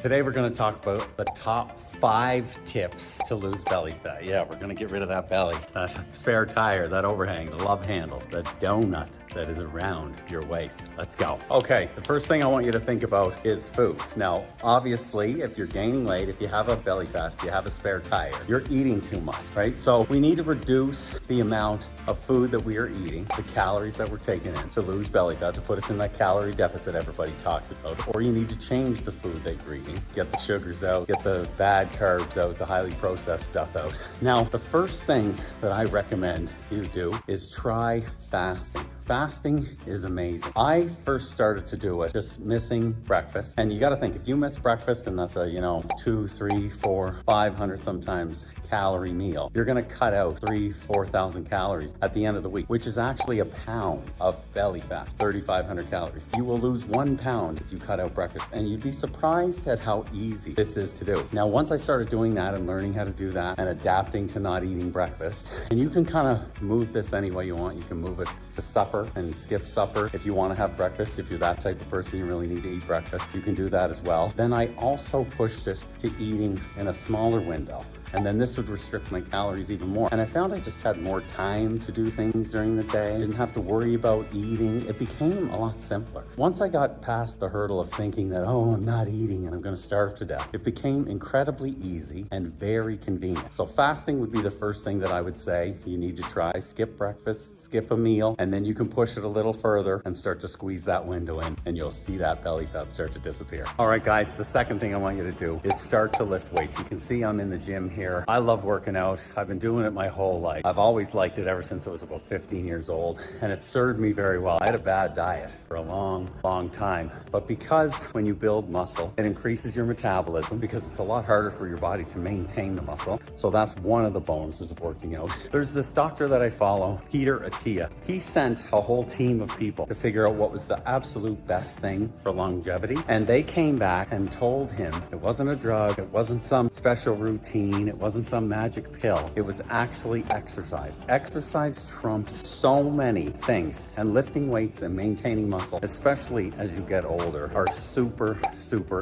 Today we're going to talk about the top 5 tips to lose belly fat. Yeah, we're going to get rid of that belly, that spare tire, that overhang, the love handles, that donut that is around your waist. Let's go. Okay, the first thing I want you to think about is food. Now, obviously, if you're gaining weight, if you have a belly fat, if you have a spare tire, you're eating too much, right? So we need to reduce the amount of food that we are eating, the calories that we're taking in to lose belly fat, to put us in that calorie deficit everybody talks about. Or you need to change the food that you're eating, get the sugars out, get the bad carbs out, the highly processed stuff out. Now, the first thing that I recommend you do is try fasting. Fasting is amazing. I first started to do it just missing breakfast. And you got to think, if you miss breakfast, and that's a, 2, 3, 4, 500 sometimes calorie meal, you're going to cut out 4,000 calories at the end of the week, which is actually a pound of belly fat, 3,500 calories. You will lose 1 pound if you cut out breakfast, and you'd be surprised at how easy this is to do. Now, once I started doing that and learning how to do that and adapting to not eating breakfast, and you can kind of move this any way you want. You can move it to supper and skip supper if you want to have breakfast. If you're that type of person, you really need to eat breakfast, you can do that as well. Then I also pushed it to eating in a smaller window. And then this would restrict my calories even more. And I found I just had more time to do things during the day. I didn't have to worry about eating. It became a lot simpler. Once I got past the hurdle of thinking that, I'm not eating and I'm gonna starve to death, it became incredibly easy and very convenient. So fasting would be the first thing that I would say you need to try. Skip breakfast, skip a meal, and then you can push it a little further and start to squeeze that window in, and you'll see that belly fat start to disappear. All right, guys, the second thing I want you to do is start to lift weights. You can see I'm in the gym here. I love working out. I've been doing it my whole life. I've always liked it ever since I was about 15 years old, and it served me very well. I had a bad diet for a long time, but because when you build muscle, it increases your metabolism because it's a lot harder for your body to maintain the muscle. So that's one of the bonuses of working out. There's this doctor that I follow, Peter Attia. He sent a whole team of people to figure out what was the absolute best thing for longevity, and they came back and told him it wasn't a drug, it wasn't some special routine, it wasn't some magic pill. It was actually exercise. Exercise trumps so many things, and lifting weights and maintaining muscle, especially as you get older, are super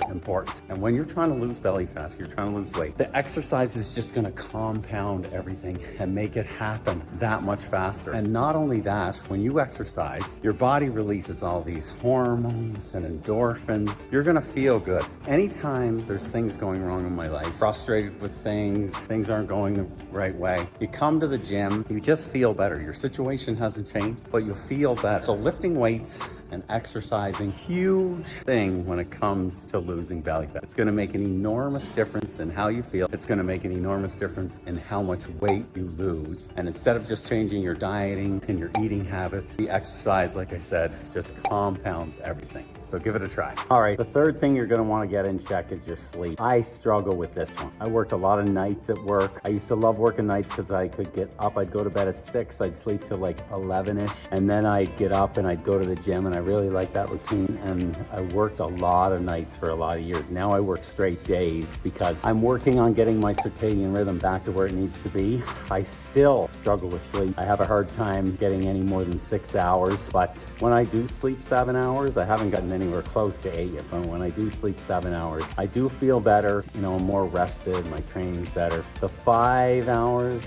important. And when you're trying to lose belly fat, you're trying to lose weight, the exercise is just going to compound everything and make it happen that much faster. And not only that, when you exercise, your body releases all these hormones and endorphins. You're going to feel good. Anytime there's things going wrong in my life, frustrated with things aren't going the right way, you come to the gym, you just feel better. Your situation hasn't changed, but you feel better. So lifting weights and exercising, huge thing when it comes to losing belly fat. It's gonna make an enormous difference in how you feel. It's gonna make an enormous difference in how much weight you lose. And instead of just changing your dieting and your eating habits, the exercise, like I said, just compounds everything. So give it a try. All right, the third thing you're gonna wanna get in check is your sleep. I struggle with this one. I worked a lot of nights at work. I used to love working nights because I could get up, I'd go to bed at 6, I'd sleep till like 11-ish, and then I'd get up and I'd go to the gym, and I really like that routine, and I worked a lot of nights for a lot of years. Now I work straight days because I'm working on getting my circadian rhythm back to where it needs to be. I still struggle with sleep. I have a hard time getting any more than 6 hours, but when I do sleep 7 hours, I haven't gotten anywhere close to 8 yet, but when I do sleep 7 hours, I do feel better, I'm more rested, my training's better. The 5 hours,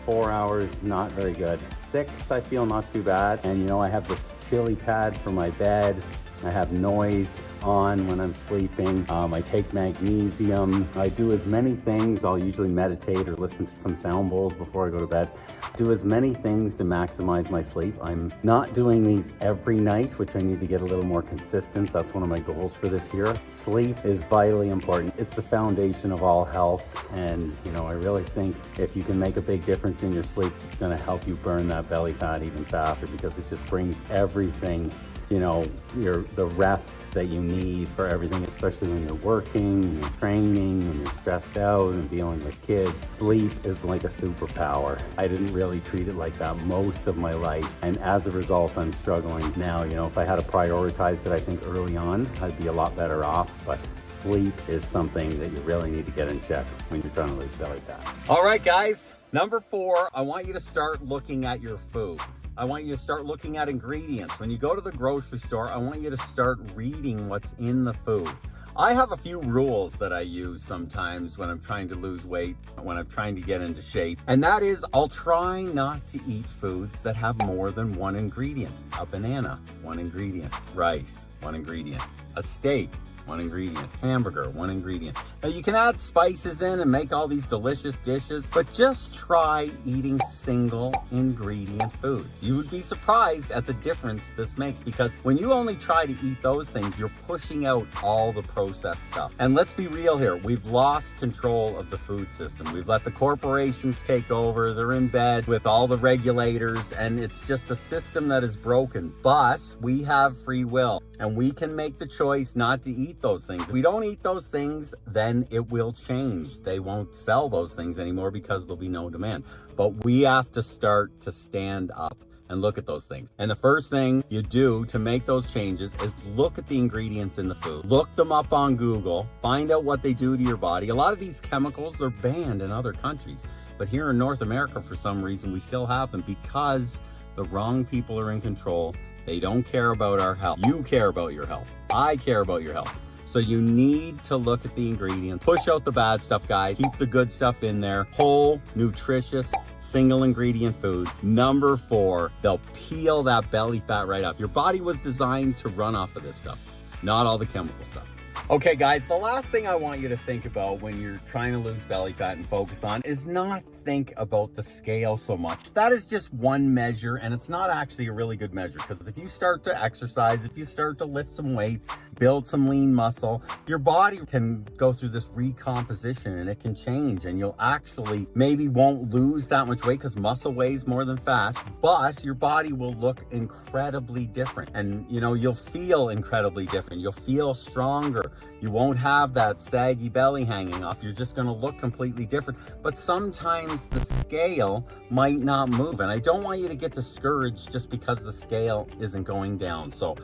4 hours, not very good. 6, I feel not too bad. And I have this chili pad for my bed. I have noise on when I'm sleeping. I take magnesium. I do as many things. I'll usually meditate or listen to some sound bowls before I go to bed. Do as many things to maximize my sleep. I'm not doing these every night, which I need to get a little more consistent. That's one of my goals for this year. Sleep is vitally important. It's the foundation of all health. And, I really think if you can make a big difference in your sleep, it's gonna help you burn that belly fat even faster, because it just brings everything, the rest that you need for everything, especially when you're working, when you're training, when you're stressed out and dealing with kids. Sleep is like a superpower. I didn't really treat it like that most of my life, and as a result, I'm struggling now. If I had to prioritize it, I think early on, I'd be a lot better off, but sleep is something that you really need to get in check when you're trying to lose belly fat. All right, guys, number 4, I want you to start looking at your food. I want you to start looking at ingredients. When you go to the grocery store, I want you to start reading what's in the food. I have a few rules that I use sometimes when I'm trying to lose weight, when I'm trying to get into shape. And that is, I'll try not to eat foods that have more than one ingredient. A banana, one ingredient. Rice, one ingredient. A steak, one ingredient. Hamburger, one ingredient. Now you can add spices in and make all these delicious dishes, but just try eating single ingredient foods. You would be surprised at the difference this makes, because when you only try to eat those things, you're pushing out all the processed stuff. And let's be real here, we've lost control of the food system. We've let the corporations take over. They're in bed with all the regulators, and it's just a system that is broken. But we have free will, and we can make the choice not to eat those things. If we don't eat those things, then it will change. They won't sell those things anymore because there'll be no demand. But we have to start to stand up and look at those things. And the first thing you do to make those changes is look at the ingredients in the food. Look them up on Google, find out what they do to your body. A lot of these chemicals, they're banned in other countries. But here in North America, for some reason, we still have them because the wrong people are in control. They don't care about our health. You care about your health. I care about your health. So you need to look at the ingredients. Push out the bad stuff, guys. Keep the good stuff in there. Whole, nutritious, single ingredient foods. Number 4, they'll peel that belly fat right off. Your body was designed to run off of this stuff, not all the chemical stuff. Okay guys, the last thing I want you to think about when you're trying to lose belly fat and focus on is not think about the scale so much. That is just one measure, and it's not actually a really good measure, because if you start to exercise, if you start to lift some weights, build some lean muscle, your body can go through this recomposition and it can change, and you'll actually maybe won't lose that much weight because muscle weighs more than fat, but your body will look incredibly different, and you'll feel incredibly different. You'll feel stronger. You won't have that saggy belly hanging off. You're just going to look completely different. But sometimes the scale might not move. And I don't want you to get discouraged just because the scale isn't going down. So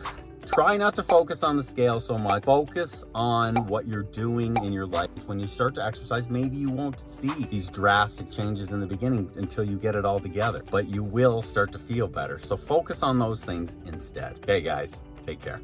try not to focus on the scale so much. Focus on what you're doing in your life. When you start to exercise, maybe you won't see these drastic changes in the beginning until you get it all together. But you will start to feel better. So focus on those things instead. Okay, guys, take care.